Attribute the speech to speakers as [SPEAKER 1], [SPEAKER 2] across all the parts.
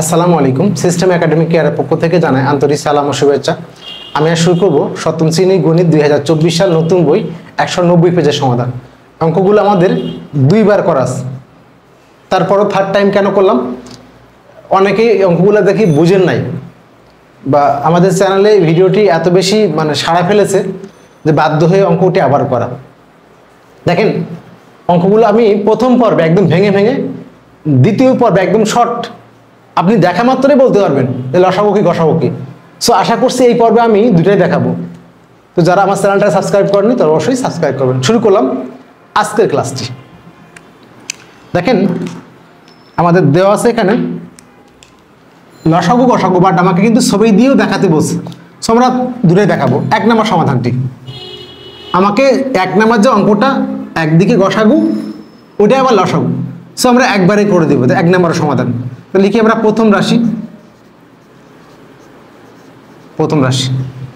[SPEAKER 1] আসসালামু আলাইকুম। System academy কেয়ারের পক্ষ থেকে জানাই আন্তরিক সালাম ও শুভেচ্ছা। আমি আজ শুরু করব সপ্তম শ্রেণী গণিত 2024 সাল নতুন বই 190 পেজের সমাধান। অঙ্কগুলো আমাদের দুইবার করা আছে, তারপরও থার্ড টাইম কেন করলাম? অনেকেই অঙ্কগুলো দেখি বুঝেন নাই, বা আমাদের চ্যানেলে ভিডিওটি এত বেশি সাড়া ফেলেছে যে বাধ্য হয়ে অঙ্কটি আবার করা। দেখেন, অঙ্কগুলো আমি প্রথম পর্বে একদম ভেঙে ভেঙে, দ্বিতীয় পর্বে একদম শর্ট, আপনি দেখা মাত্রই বলতে পারবেন যে লসাগু কি গসাগু কি। সো আশা করছি এই পর্বে আমি দুটাই দেখাবো। তো যারা আমার চ্যানেলটা সাবস্ক্রাইব করেনি তারা অবশ্যই সাবস্ক্রাইব করবেন। শুরু করলাম আজকের ক্লাসটি। দেখেন, আমাদের দেওয়া আছে এখানে লসাগু গসাগু, বাট আমাকে কিন্তু ছবি দিয়েও দেখাতে বলছে। সো আমরা দুটাই দেখাবো। 1 নম্বর সমাধানটি আমাকে 1 নম্বর যে অঙ্কটা একদিকে গসাগু, ওটাই আবার লসাগু। সো আমরা একবারেই করে দেবো 1 নম্বরের সমাধান। তো লিখি আমরা প্রথম রাশি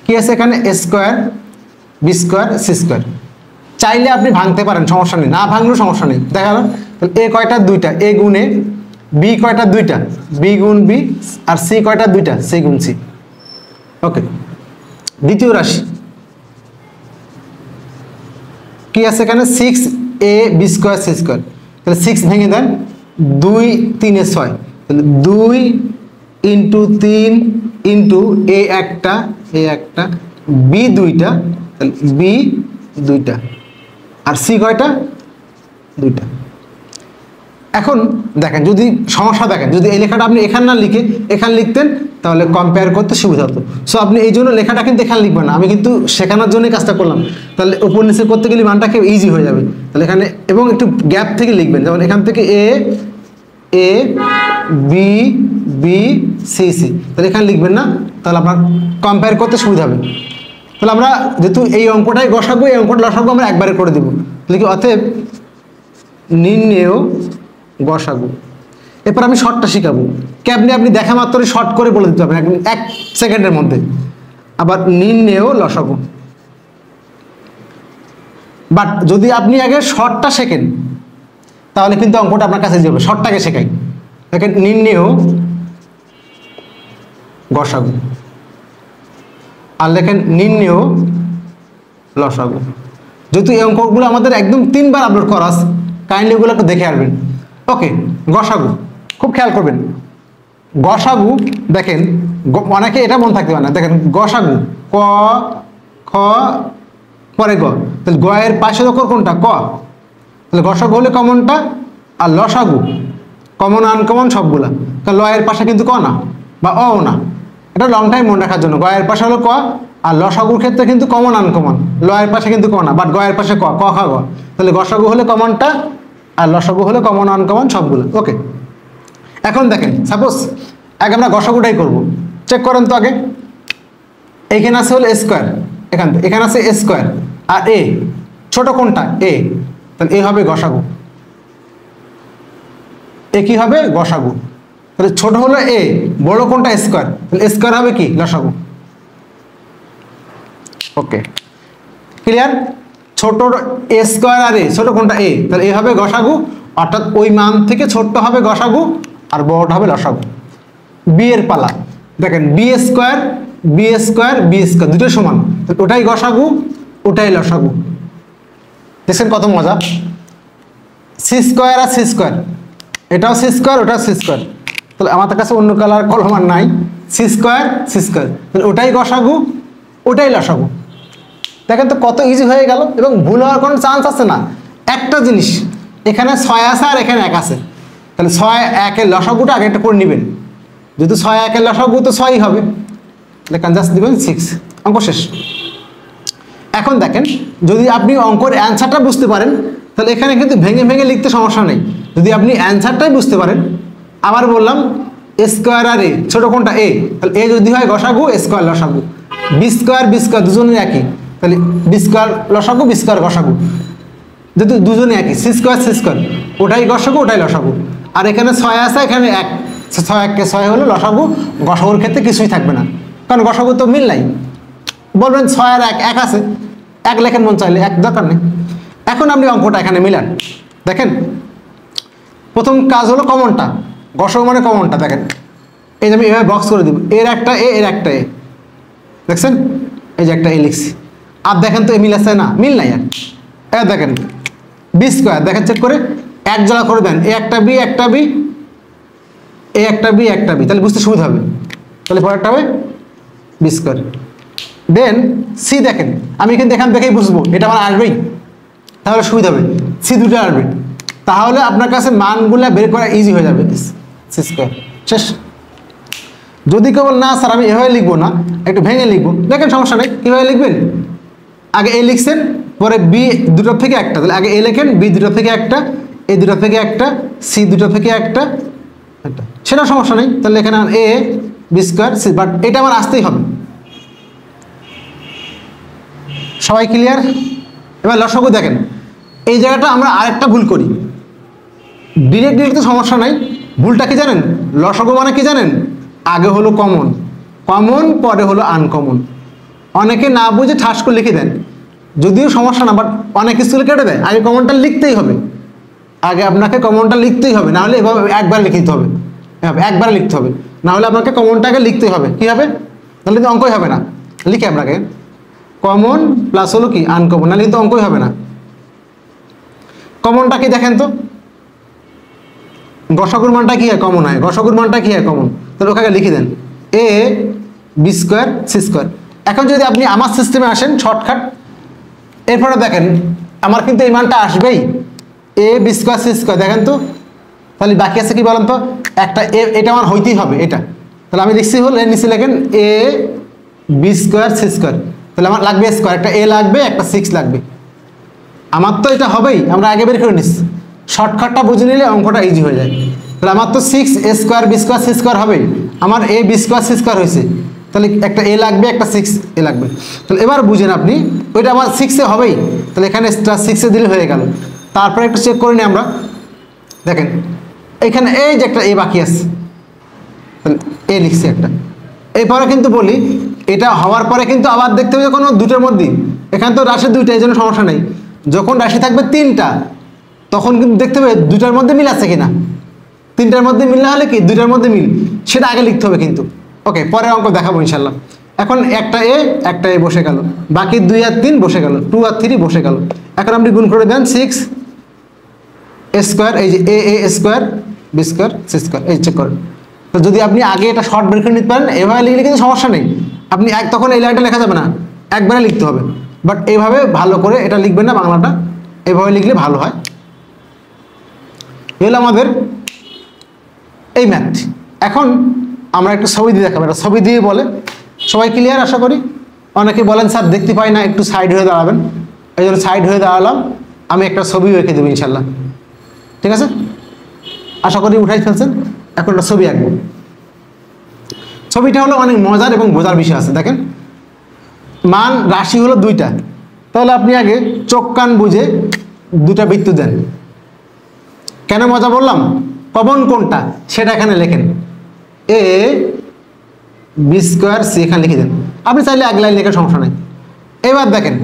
[SPEAKER 1] কি আছে এখানে? a square B square C square. চাইলে আপনি ভাঙতে পারেন, সমস্যা নেই, না ভাঙলেও সমস্যা নেই। দেখা গেল এ কয়টা? 2টা, এ গুণে বি কয়টা? 2টা, বি গুণ বি, আর সি কয়টা? 2টা, সি গুণ সি। ওকে, দ্বিতীয় রাশি কি আছে এখানে? 6a B square C square. তাহলে 6 ভেঙে দেন, 2 3 6, তাহলে 2 ইন্টু 3 ইন্টু এ একটা বি 2টা, তাহলে বি 2টা, আর সি কয়টা? 2টা। এখন দেখেন, যদি সমস্যা দেখেন, যদি এই লেখাটা আপনি এখানে না লিখে এখানে লিখতেন তাহলে কম্পেয়ার করতে সুবিধা হতো। সো আপনি এই জন্য লেখাটা কিন্তু এখানে লিখবেন না, আমি কিন্তু শেখানোর জন্যই কাজটা করলাম। তাহলে উপর নিচে করতে গেলে মানটাকে ইজি হয়ে যাবে। তাহলে এখানে এবং একটু গ্যাপ থেকে লিখবেন, যেমন এখান থেকে A B B C C, তাহলে এখানে লিখবেন না, তাহলে আপনার কম্পেয়ার করতে সুবিধা হবে। তাহলে আমরা যেহেতু এই অঙ্কটাই গসাগু, এই অঙ্কটা লসাগু আমরা একবারে করে দেবো। লিখি অতএব নির্ণেয় গসাগু। এরপর আমি শর্টটা শিখাবো। কেমনি আপনি দেখা মাত্রই শর্ট করে বলে দিতে পারবেন 1 সেকেন্ডের মধ্যে। আবার নির্ণেয় লসাগু। বাট যদি আপনি আগে শর্টটা শেখেন তাহলে কিন্তু অঙ্কটা আপনার কাছে যাবে। শর্টটাকে শেখাই। দেখেন, নির্ণেয় গসাগু, আর লেখেন নির্ণেয় লসাগু। যেহেতু এই অঙ্কগুলো আমাদের একদম 3বার আপলোড করা আছে, কাইন্ডলি এগুলো একটু দেখে আসবেন। ওকে, গসাগু খুব খেয়াল করবেন। গসাগু দেখেন, অনেকে এটা মনে থাকতে পারে না। দেখেন, গসাগু ক খ পরে গ, তাহলে গ এর পাশে অক্ষর কোনটা? ক। তাহলে গসাগু হলে কমনটা, আর লসাগু কমন আনকমন সবগুলা। কারণ ল এর পাশে কিন্তু ক না, বা অ না। এটা লং টাইম মনে রাখার জন্য। গ এর পাশে হলো ক, আর লসাগুর ক্ষেত্রে কিন্তু কমন আনকমন। ল এর পাশে কিন্তু ক না, বাট গ এর পাশে ক, ক খা গ। তাহলে গসাগু হলে কমনটা, আর লসাগু হলে কমন আনকমন সবগুলো। ওকে, এখন দেখেন, সাপোজ আগে আমরা গসাগুটাই করব। চেক করেন তো আগে। এইখানে আছে হলো এ স্কোয়ার, এখানে আছে এ স্কোয়ার, আর এ ছোট কোনটা? এ। তাহলে এ হবে গসাগু, এ কি হবে? গসাগু। তাহলে ছোট হলো এ, বড় কোনটা? স্কোয়ার, তাহলে স্কোয়ার হবে কি? লসাগু। ওকে, ক্লিয়ার? ছোট এ স্কোয়ার আর এ, ছোট কোনটা? এ, তাহলে এ হবে গসাগু, অর্থাৎ ওই মান থেকে ছোট্ট হবে গসাগু, আর বড়টা হবে লসাগু। বি এর পালা। দেখেন, B square B square B square দুটো সমান, ওটাই গসাগু, ওটাই লসাগু। দেখছেন কত মজা? সি স্কোয়ার আর সি স্কোয়ার, এটাও সি স্কোয়ার, ওটাও সি স্কোয়ার। তাহলে আমার কাছে অন্য কালার কলম আর নাই। সি স্কোয়ার সি স্কোয়ার, তাহলে ওটাই গসাগু, ওটাই লসাগু। দেখেন তো কত ইজি হয়ে গেল, এবং ভুল হওয়ার কোনো চান্স আছে না। একটা জিনিস, এখানে 6 আছে আর এখানে 1 আছে, তাহলে 6 1 এর লসাগুটা আগে একটা করে নেবেন। যেহেতু 6 1 এর লসাগু তো 6ই হবে, লেখান জাস্ট দিবেন 6, অঙ্ক শেষ। এখন দেখেন, যদি আপনি অঙ্কের অ্যান্সারটা বুঝতে পারেন তাহলে এখানে কিন্তু ভেঙে ভেঙে লিখতে সমস্যা নেই। যদি আপনি অ্যান্সারটাই বুঝতে পারেন, আবার বললাম এ স্কোয়ার আর এ, ছোট কোনটা? এ, তাহলে এ যদি হয় গসাগু, এ স্কোয়ার লসাগু। বি স্কোয়ার দুজনই একই, তাহলে বি স্কোয়ার লসাগু, বি স্কোয়ার গসাগু। যেহেতু দুজনই একই, সি স্কোয়ার সি স্কোয়ার, ওটাই গসাগু, ওটাই লসাগু। আর এখানে 6 আছে, এখানে 1, 6 1 কে 6 হলো লসাগু। গসাগুর ক্ষেত্রে কিছুই থাকবে না, কারণ গসাগু তো মিল নাই। বলবেন 6 আর 1 1 আছে, 1 লেখেন মন চাইলে, 1 দরকার নেই। এখন আপনি অঙ্কটা এখানে মিলান। দেখেন, প্রথম কাজ হলো কমনটা, গসাগু মানে কমনটা। দেখেন এই যে আমি এভাবে বক্স করে দিব, এর একটা এ এর একটা এ, দেখছেন এই যে একটা এ লিখছি। আর দেখেন তো এ মিল আছে না, মিল নাই আর দেখেন বি স্কোয়ার, দেখেন চেক করে এক জোড়া করে দেন, এ একটা বি একটা বি, এ একটা বি একটা বি, তাহলে বুঝতে সুবিধা হবে। তাহলে পরেরটা হবে বি স্কোয়ার। দেন সি দেখেন, আমি কিন্তু এখান থেকেই বুঝবো এটা আমার আসবেই, তাহলে সুবিধা হবে, সি দুটো আসবে, তাহলে আপনার কাছে মানগুলো বের করা ইজি হয়ে যাবে। সি স্কোয়ার শেষ। যদি কেবল না স্যার আমি এভাবে লিখবো না, একটু ভেঙে লিখবো, দেখেন সমস্যা নেই। কীভাবে লিখবেন, আগে এ লিখছেন, পরে বি দুটো থেকে একটা, তাহলে আগে এ লেখেন, বি দুটো থেকে একটা, এ দুটো থেকে একটা, সি দুটো থেকে একটা, সেটা সমস্যা নেই। তাহলে এখানে এ বি স্কোয়ার সি, বাট এটা আমার আসতেই হবে। সবাই ক্লিয়ার? এবার লসাগু দেখেন, এই জায়গাটা আমরা আরেকটা ভুল করি, ডিরেক্ট তো সমস্যা নাই, ভুলটা কি জানেন, লসাগু মানে কি জানেন, আগে হলো কমন, কমন পরে হলো আনকমন। অনেকে না বুঝে ঠাস করে লিখে দেন, যদিও সমস্যা না, বাট অনেক স্কুলে কেটে দেয়। আগে কমনটা লিখতেই হবে, আগে আপনাকে কমনটা লিখতেই হবে, নাহলে এভাবে একবার লিখতে হবে, একবার লিখতে হবে, নাহলে আপনাকে কমনটাকে লিখতেই হবে। কী হবে, নাহলে কিন্তু অঙ্কই হবে না। লিখে আপনাকে কমন প্লাস হলো কি আনকমন, নাহলে কিন্তু অঙ্কই হবে না। কমনটা কি দেখেন তো, গসাগুর মানটা কি হয়, কমন হয়, গসাগুর মানটা কি হয়, কমন, তাহলে ওখানে লিখে দেন এ বি স্কোয়ার সি স্কোয়ার। এখন যদি আপনি আমার সিস্টেমে আসেন শর্টকাট, এরপরে দেখেন আমার কিন্তু এই মানটা আসবেই, এ বি স্কোয়ার সি স্কোয়ার, দেখেন তো তাহলে বাকি আছে কি বলেন তো, একটা এ, এটা আমার হইতেই হবে এটা, তাহলে আমি লিখছি হল এর নিচে লেখেন এ বি স্কোয়ার সি স্কোয়ার, তাহলে আমার লাগবে স্কোয়ার, একটা এ লাগবে একটা 6 লাগবে, আমার তো এটা হবেই, আমরা আগে বের করে নিচ্ছি, শর্টকাটটা বুঝে নিলে অঙ্কটা ইজি হয়ে যায়। তাহলে আমার তো 6 A square B square C square হবে, আমার A B square C square হয়েছে, তাহলে একটা এ লাগবে একটা 6 এ লাগবে। তাহলে এবার বুঝেন আপনি, ওইটা আমার 6 এ হবেই, তাহলে এখানে 6 এ দিলে হয়ে গেল। তারপরে একটু চেক করে নিই আমরা, দেখেন এখানে এই যে একটা এ বাকি আছে, তাহলে এ লিখছি একটা। এরপরে কিন্তু বলি এটা হওয়ার পরে কিন্তু আবার দেখতে হবে কোনো দুটোর মধ্যে, এখানে তো রাশি দুইটা, এই জন্য সমস্যা নেই। যখন রাশি থাকবে 3টা তখন কিন্তু দেখতে হবে দুটার মধ্যে মিল আছে কিনা, 3টার মধ্যে মিল না হলে কি 2টার মধ্যে মিল, সেটা আগে লিখতে হবে কিন্তু। ওকে, পরে অঙ্ক দেখাবো ইনশাল্লাহ। এখন একটা এ বসে গেল, বাকি 2 আর 3 বসে গেল, 2 আর 3 বসে গেল। এখন আপনি গুণ করে দেন 6 এ স্কোয়ার, এই যে A square B square C square, এই চেক করেন। তো যদি আপনি আগে এটা শর্ট বের করে নিতে পারেন, এভাবে লিখলে কিন্তু সমস্যা নেই, আপনি তখন এই লাইনটা লেখা যাবে না, একবারে লিখতে হবে, বাট এইভাবে ভালো করে এটা লিখবেন না, বাংলাটা এইভাবে লিখলে ভালো হয়। এগুলো আমাদের এই ম্যাথ। এখন আমরা একটু ছবি দিয়ে দেখাবো, এটা ছবি দিয়ে বলে, সবাই ক্লিয়ার আশা করি। অনেকে বলেন স্যার দেখতে পাই না, একটু সাইড হয়ে দাঁড়াবেন, এই জন্য সাইড হয়ে দাঁড়ালাম, আমি একটা ছবি রেখে দেবো ইনশাল্লাহ, ঠিক আছে? আশা করি উঠাই ফেলছেন, এখন একটা ছবি আঁকবো। ছবিটা হলো অনেক মজার এবং বোঝার বিষয় আছে। দেখেন মান রাশি হলো 2টা, তাহলে আপনি আগে চোখ কান বুঝে 2টা বৃত্ত দেন। কেন মজা বললাম, কমন কোনটা সেটা এখানে লেখেন, এ বি স্কোয়ার সি এখানে লিখে দেন, আপনি চাইলে এক লাইন লেখার সমস্যা নেই। এবার দেখেন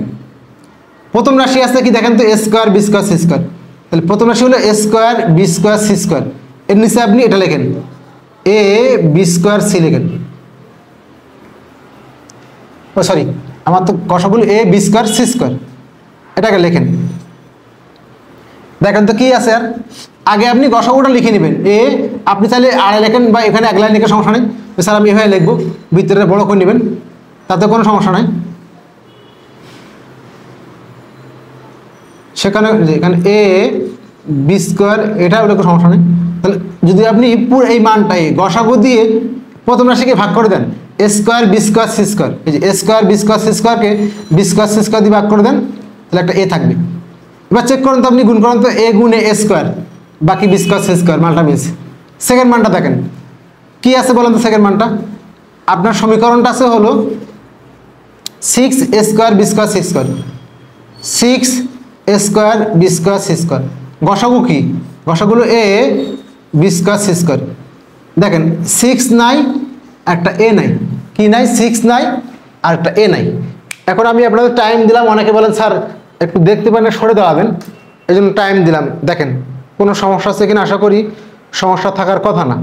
[SPEAKER 1] প্রথম রাশি আছে কি দেখেন তো, A square B square C square, তাহলে প্রথম রাশি হলো A square B square C square, এর নিচে আপনি এটা লেখেন এ বি স্কোয়ার সি লেখেন, ও সরি আমার তো কষাগুলো এ বি স্কোয়ার সি স্কোয়ার, এটাকে লেখেন। দেখেন তো কি আছে, আর আগে আপনি গসাগুটা লিখে নেবেন, এ আপনি চাইলে আড়াই লেখেন বা এখানে এক লাইন লেখার সমস্যা নেই, স্যার আমি এভাবে লিখবো, ভিতরে বড় করে নেবেন, তাতে কোনো সমস্যা নাই। সেখানে এখানে এ বি স্কোয়ার এটা ওটা কোনো সমস্যা নেই। তাহলে যদি আপনি পুরো এই মানটাই গসাগু দিয়ে প্রথম রাশিকে ভাগ করে দেন, A square B square C square, এই যে A square B square C স্কোয়ারকে বি স্কোয়ার সি স্কোয়ার দিয়ে ভাগ করে দেন, তাহলে একটা এ থাকবে। এবার চেক করুন তো আপনি, গুণ করুন তো এ গুণে এ স্কোয়ার বাকি বি স্কোয়ার সি স্কোয়ার, মানটা মিলছে। সেকেন্ড মানটা দেখেন কি আছে বলেন তো, সেকেন্ড মানটা আপনার সমীকরণটা আছে হলো 6 A square B square C square, 6 A square B square C square. গসাগু কি, গসাগুলো A B square C square. দেখেন 6 নাই একটা এ নাই, কি নাই 6 নাই আর একটা এ নাই। এখন আমি আপনাদের টাইম দিলাম, অনেকে বলেন স্যার একটু দেখতে পারেন সরে দাঁড়াবেন, এই জন্য টাইম দিলাম। দেখেন কোনো সমস্যা আছে কিনা, আশা করি সমস্যা থাকার কথা না।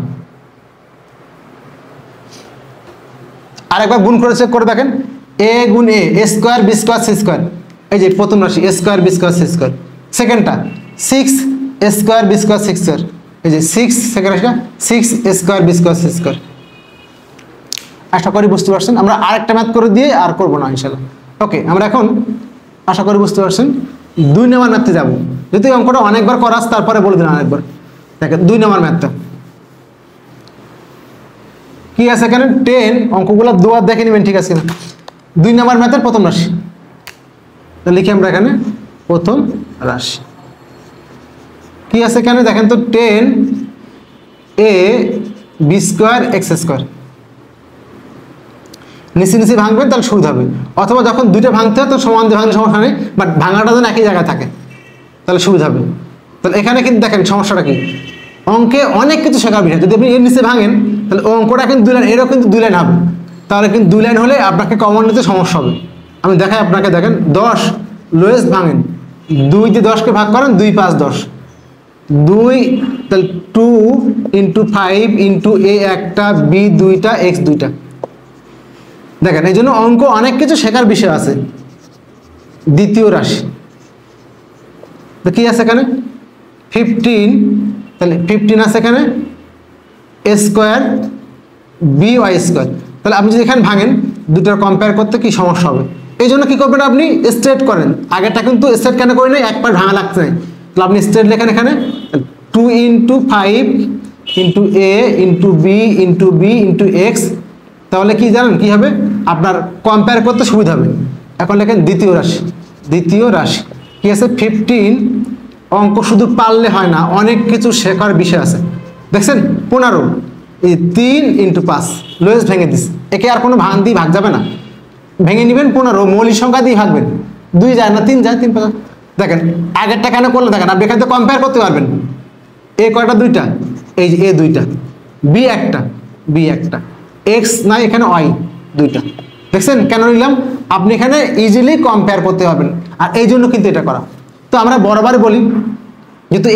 [SPEAKER 1] আরেকবার গুণ করে চেক করে দেখেন, এ গুণ A square B square C square, এই যে প্রথম রাশি A square B square C square. সেকেন্ডটা 6 A square B square C square, এই যে 6 সেকেন্ড রাশিটা 6 A square B square C square. আশা করি বুঝতে পারছেন। আমরা আরেকটা ম্যাথ করে দিয়ে আর করবো না ইনশাল্লাহ। ওকে, আমরা এখন আশা করি বুঝতে পারছেন 2 নম্বর ম্যাথে যাবো। যদি অঙ্কটা অনেকবার করাস তারপরে বলে দিন আরেকবার। দেখেন 2 নম্বর ম্যাথটা কি আছে এখানে, 10 অঙ্কগুলো দুবার দেখে নেবেন, ঠিক আছে না। 2 নম্বর ম্যাথের প্রথম রাশি লিখি আমরা এখানে, প্রথম রাশি কি আছে এখানে দেখেন তো, 10 এ বি স্কোয়ার এক্স স্কোয়ার। নিচে নিচে ভাঙবেন তাহলে সুবিধা হবে, অথবা যখন দুইটা ভাঙতে হয় তো সমান দিয়ে ভাঙলে সমস্যা নেই, বাট ভাঙাটা যেন একই জায়গায় থাকে তাহলে সুবিধা হবে। তাহলে এখানে কিন্তু দেখেন সমস্যাটা কি, অঙ্কে অনেক কিছু শেখার বিষয়। যদি আপনি এর নিচে ভাঙেন তাহলে অঙ্কটা কিন্তু 2 লাইন, এরও কিন্তু 2 লাইন হবে, তাহলে কিন্তু 2 লাইন হলে আপনাকে কমন নিতে সমস্যা হবে। আমি দেখাই আপনাকে, দেখেন 10 লোয়েস্ট ভাঙেন, 2 দিয়ে 10কে ভাগ করেন, 2 5 10, 2 তাহলে 2 × 5 × এ একটা, বি 2টা, এক্স 2টা। দেখেন এই জন্য অঙ্ক অনেক কিছু শেখার বিষয় আছে। দ্বিতীয় রাশি তো কি আছে এখানে 15, তাহলে 15 আছে এখানে এ স্কোয়ার বি ওয়াই স্কোয়ার। তাহলে আপনি যদি এখানে ভাঙেন দুটোর কম্পেয়ার করতে কি সমস্যা হবে, এই জন্য কী করবেন আপনি স্ট্রেট করেন। আগেরটা কিন্তু স্ট্রেট কেন করি নাই, একবার ভাঙা লাগছে না, তাহলে আপনি স্ট্রেট লেখেন এখানে 2 × 5 × এ × বি × বি × এক্স। তাহলে কি জানেন কি হবে, আপনার কম্পেয়ার করতে সুবিধা হবে। এখন লেখেন দ্বিতীয় রাশি, দ্বিতীয় রাশি কি আছে 15। অঙ্ক শুধু পারলে হয় না, অনেক কিছু শেখার বিষয় আছে। দেখছেন 15, এই 3 × 5 লোয়েস্ট ভেঙে দিস, একে আর কোনো ভাঙ দিয়ে ভাগ যাবে না, ভেঙে নেবেন 15, মৌলিক সংখ্যা দিয়ে ভাগবেন, 2 যায় না 3 যায়, 3 5। দেখেন আগেরটা কেন করলে দেখেন, আপনি এখান থেকে কম্পেয়ার করতে পারবেন। এ কয়টা 2টা, এই যে এ 2টা, বি একটা, বি একটা, এক্স নাই এখানে ওয়াই 2টা। দেখছেন কেন নিলাম, আপনি এখানে ইজিলি কম্পেয়ার করতে পারবেন, আর এই জন্য কিন্তু এটা করা। তো আমরা বরাবর বলি যেহেতু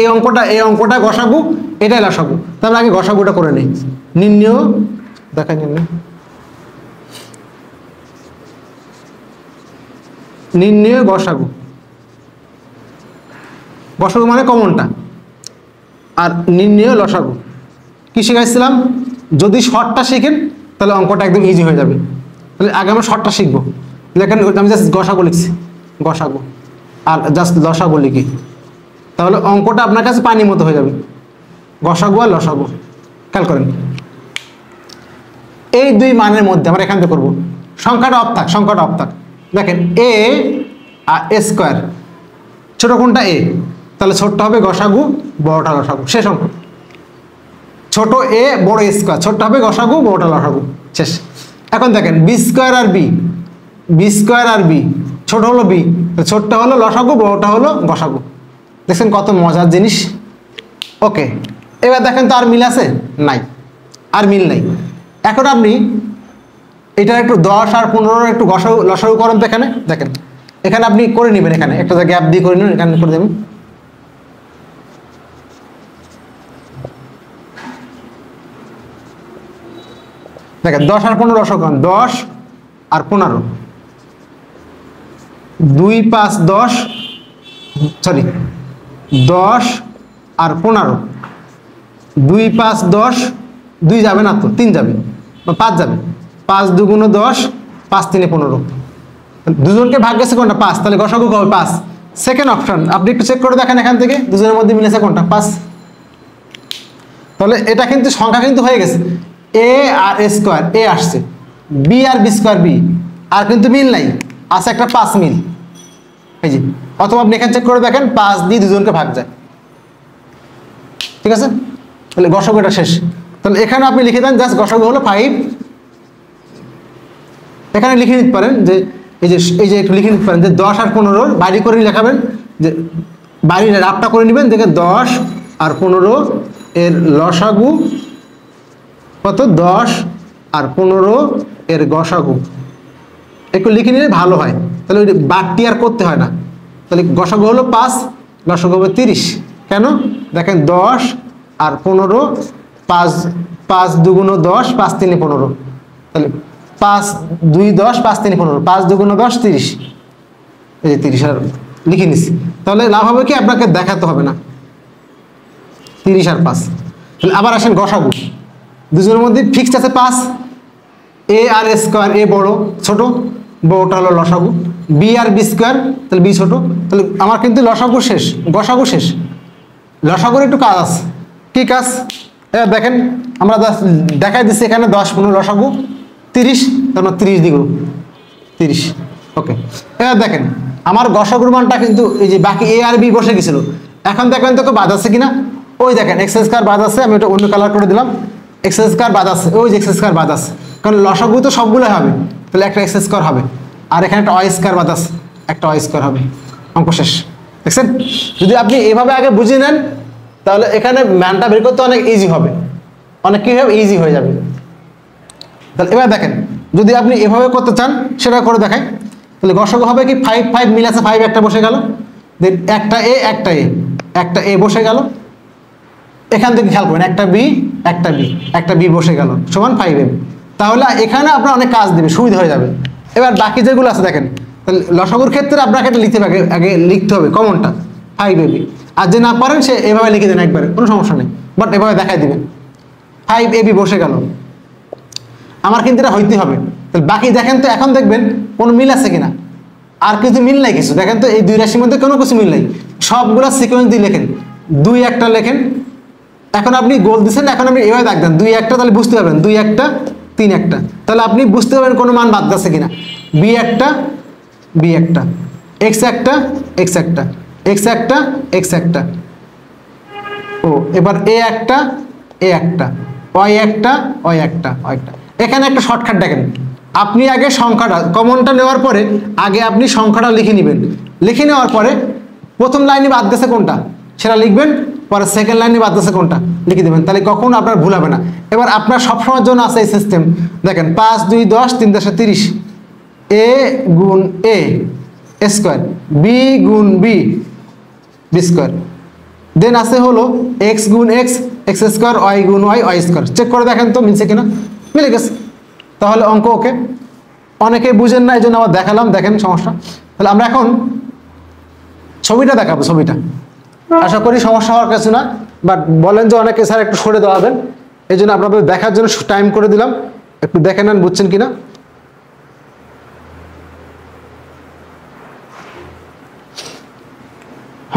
[SPEAKER 1] এই অঙ্কটা গসাগু, এটাই লসাগু, তো আমরা আগে গসাগুটা করে নিই। নির্ণয় দেখাই, নির্ণয় গসাগু। গসাগু মানে কমনটা, আর নির্ণয় লসাগু কি শিখাইছিলাম, যদি শর্টটা শিখেন তাহলে অঙ্কটা একদম ইজি হয়ে যাবে। তাহলে আগে আমরা শর্টটা শিখবো। দেখেন আমি জাস্ট গসাগু লিখছি, গসাগু, আর জাস্ট লসাগু লিখি, তাহলে অঙ্কটা আপনার কাছে পানি মতো হয়ে যাবে। গসাগু আর লসাগু খেয়াল করেন, এই 2 মানের মধ্যে আমরা এখান থেকে করবো, সংখ্যাটা অফ থাক, সংখ্যাটা অফ থাক। দেখেন এ আর এ স্কোয়ার, ছোট কোনটা এ, তাহলে ছোটটা হবে গসাগু, বড়টা লসাগু, শেষ অঙ্ক। ছোট এ বড় এ স্কোয়ার, ছোটটা হবে গসাগু, বড়টা লসাগু, শেষ। এখন দেখেন বি স্কোয়ার আর বি, বি স্কোয়ার আর বি, ছোট হলো বি, ছোটটা হলো লসাগু, বড়টা হলো গসাগু। দেখছেন কত মজার জিনিস। ওকে, এবার দেখেন তো আর মিল আছে নাই, আর মিল নাই। এখন আপনি এটা একটু 10 আর 15 একটু গসাগু লসাগু করেন তো। এখানে দেখেন, এখানে আপনি করে নেবেন, এখানে একটা গ্যাপ দিয়ে করে নেবেন, এখানে করে দেবেন। দেখেন 10 আর 15 লসাগু করেন, 10 আর 15, 2 5 10, সরি 10 আর 15, 2 5 10, 2 যাবে না তো 3 যাবে, 5 যাবে, 5 2 × 10, 5 3 15, দুজনকে ভাগ গেছে কোনটা 5, তাহলে গসাগু হবে 5। সেকেন্ড অপশন আপনি একটু চেক করে দেখেন, এখান থেকে দুজনের মধ্যে মিলেছে কোনটা 5। তাহলে এটা কিন্তু সংখ্যা কিন্তু হয়ে গেছে, এ আর এ স্কোয়ার এ আসছে, বি আর বি স্কোয়ার বি, আর কিন্তু মিল নাই, আছে একটা 5 মিল, এই যে। অথবা আপনি এখানে চেক করে দেখেন 5 দিয়ে দুজনকে ভাগ যায়, ঠিক আছে। তাহলে গসাগু এটা শেষ। তাহলে এখানে আপনি লিখে দেন জাস্ট গসাগু হলো 5। এখানে লিখে নিতে পারেন যে এই যে একটু লিখে নিতে পারেন যে 10 আর 15 বাড়ি করে লেখাবেন, যে বাড়ি রাফটা করে নেবেন, দেখে 10 আর 15 এর লসাগু কত, 10 আর 15 এর গসাগু, একটু লিখে নিলে ভালো হয়। তাহলে ওই বাড়তি আর করতে হয় না। তাহলে গসাগু হলো 5, লসাগু হবে 30। কেন দেখেন 10 আর 15, 5 2 × 10, 5 3 15, তাহলে 5 2 10 5 3 15, 5 2 10 30, এই যে 30 আর লিখে নিছি। তাহলে লাভ হবে কি, আপনাকে দেখাতে হবে না, 30 আর 5। তাহলে আবার আসেন গসাগু, দুজনের মধ্যে ফিক্সড আছে 5, এ আর স্কোয়ার, এ বড় ছোট, বড়টা হলো লসাগু, বি আর বি স্কোয়ার, তাহলে বি ছোট। তাহলে আমার কিন্তু লসাগু শেষ, গসাগু শেষ। লসাগুর একটু কাজ আছে, কি কাজ? এবার দেখেন, আমরা দেখাই দিচ্ছি এখানে 10 15 লসাগু 30, তারপর 30 দিগুলো 30। ওকে, এবার দেখেন আমার গসাগুর মানটা কিন্তু এই যে বাকি এ আর বি বসে গেছিল, এখন দেখবেন তো বাদ আছে কিনা, ওই দেখেন এক্স স্কয়ার বাদ আছে, আমি ওটা অন্য কালার করে দিলাম, এক্স স্কয়ার বাদ আছে, ওই যে এক্স স্কয়ার বাদ আছে, কারণ লসাগু তো সবগুলো হবে, তাহলে একটা এক্স স্কয়ার হবে, আর এখানে একটা ওয়াই স্কয়ার বাদ আছে, একটা ওয়াই স্কয়ার হবে, অঙ্ক শেষ। দেখছেন, যদি আপনি এভাবে আগে বুঝে নেন তাহলে এখানে ম্যানটা বের করতে অনেক ইজি হবে, অনেক কি হবে, ইজি হয়ে যাবে। তাহলে এবার দেখেন, যদি আপনি এভাবে করতে চান সেটা করে দেখাই, তাহলে গসাগু হবে কি 5 5 মিল আছে, 5 একটা বসে গেল, দেন একটা এ একটা এ বসে গেল, এখান থেকে খেয়াল করবেন একটা বি একটা বি বসে গেল সমান 5m। তাহলে এখানে আপনার অনেক কাজ দেবে, সুবিধা হয়ে যাবে। এবার বাকি যেগুলো আছে দেখেন, তাহলে লসাগুর ক্ষেত্রে আপনাকে এটা লিখতে হবে, আগে লিখতে হবে কমনটা 5ab, আর যে না পারেন সে এভাবে লিখে দেন একবারে, কোনো সমস্যা নেই, বাট এভাবে দেখাই দিবেন 5ab বসে গেল, আমার কিন্তু এটা হইতে হবে। তাহলে বাকি দেখেন তো, এখন দেখবেন কোনো মিল আছে কিনা, আর কিছু মিল নাই, কিছু দেখেন তো এই দুই রাশির মধ্যে কোনো কিছু মিল নাই, সবগুলো সিকোয়েন্স দিয়ে লেখেন, 2 একটা লেখেন। এখন আপনি গোল দিচ্ছেন, এখন আপনি এভাবে দাগ দেন 2 একটা, তাহলে বুঝতে পারবেন 2 একটা 3 একটা, তাহলে আপনি বুঝতে পারবেন কোনো মান বাদ যাচ্ছে কিনা, বি একটা এক্স একটা এক্স একটা, ও এবার এ একটা ওয়াই একটা। এখানে একটা শর্টকাট দেখেন, আপনি আগে সংখ্যাটা কমনটা নেওয়ার পরে আগে আপনি সংখ্যাটা লিখে নেবেন, লিখে নেওয়ার পরে প্রথম লাইনে বাদ গেছে কোনটা সেটা লিখবেন, পরে সেকেন্ড লাইনে বাদ গেছে কোনটা লিখে দেবেন, তাহলে কখনো আপনার ভুল হবে না। এবার আপনার সবসময়ের জন্য আছে এই সিস্টেম, দেখেন 5 2 10 3 10 30, এ গুণ এ স্কোয়ার, বি গুণ বি স্কোয়ার, দেন আছে হলো এক্স গুণ এক্স স্কোয়ার, ওয়াই গুণ ওয়াই স্কোয়ার। চেক করে দেখেন তো মিলছে কিনা, মিলে গেছে, তাহলে অঙ্ক ওকে। অনেকে বুঝেন না, এই জন্য আবার দেখালাম, দেখেন সমস্যা। তাহলে আমরা এখন ছবিটা দেখাবো, ছবিটা আশা করি সমস্যা হওয়ার কিছু না, বাট বলেন যে অনেকে স্যার একটু সরে দেওয়াবেন, এই জন্য আপনাদের দেখার জন্য টাইম করে দিলাম, একটু দেখে নেন বুঝছেন কিনা।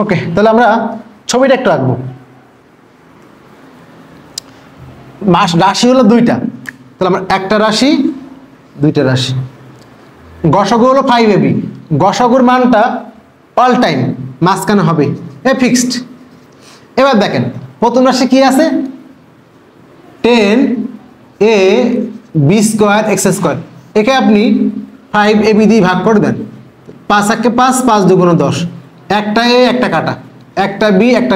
[SPEAKER 1] ওকে, তাহলে আমরা ছবিটা একটু আঁকবো। রাশি হলো 2টা, তাহলে আমরা একটা রাশি 2টা রাশি, গসাগু হলো 5ab, গসাগুর মানটা অল টাইম মাঝখানে হবে, এ ফিক্সড। এবার দেখেন প্রথম রাশি কি আছে, 10ab স্কোয়ার এক্স স্কোয়ার, একে আপনি 5ab দিয়ে ভাগ করে দেন, 5 একে 5 5 2 10, একটা এ একটা কাটা, একটা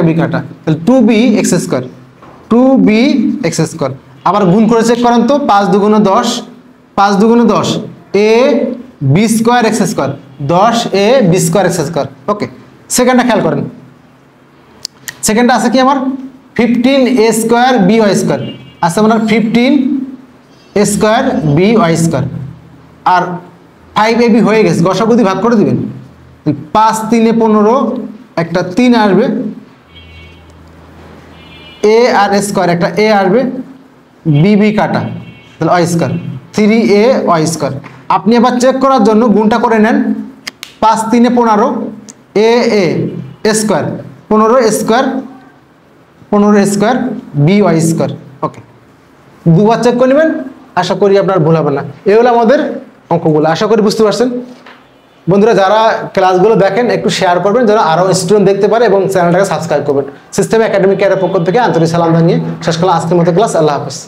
[SPEAKER 1] বি কাটা, তাহলে 2b x square, 2b x square. আবার গুণ করে চেক করেন তো, 5 2 10 5 2 10, এ বি স্কোয়ার এক্স স্কোয়ার, 10 এ বি স্কোয়ার এক্স স্কোয়ার। ওকে, সেকেন্ডটা খেয়াল করেন, সেকেন্ডটা আছে কি আমার 15 A square B Y square, আছে আপনার 15 A square B Y square, R 5ab হয়ে গেছে, গসাগু দিয়ে ভাগ করে দিবেন, 5 3 15, একটা 3 আসবে, এ আর স্কোয়ার একটা এ আসবে, বি কাটা, তাহলে Y square, 3a Y square. আপনি আবার চেক করার জন্য গুণটা করে নেন, 5 3 15, A square 15 square B Y square. Okay, দুবার চেক করে নেবেন, আশা করি আপনার ভুল হবে না। এই হলো আমাদের অঙ্কগুলো, আশা করি বুঝতে পারছেন। বন্ধুরা যারা ক্লাসগুলো দেখেন একটু শেয়ার করবেন, যারা আরও স্টুডেন্ট দেখতে পারে, এবং চ্যানেলটাকে সাবস্ক্রাইব করবেন। সিস্টেম একাডেমিক কেয়ারের পক্ষ থেকে আন্তরিক সালাম জানিয়ে শেষ করলাম আজকের মতো ক্লাস। আল্লাহ হাফেজ।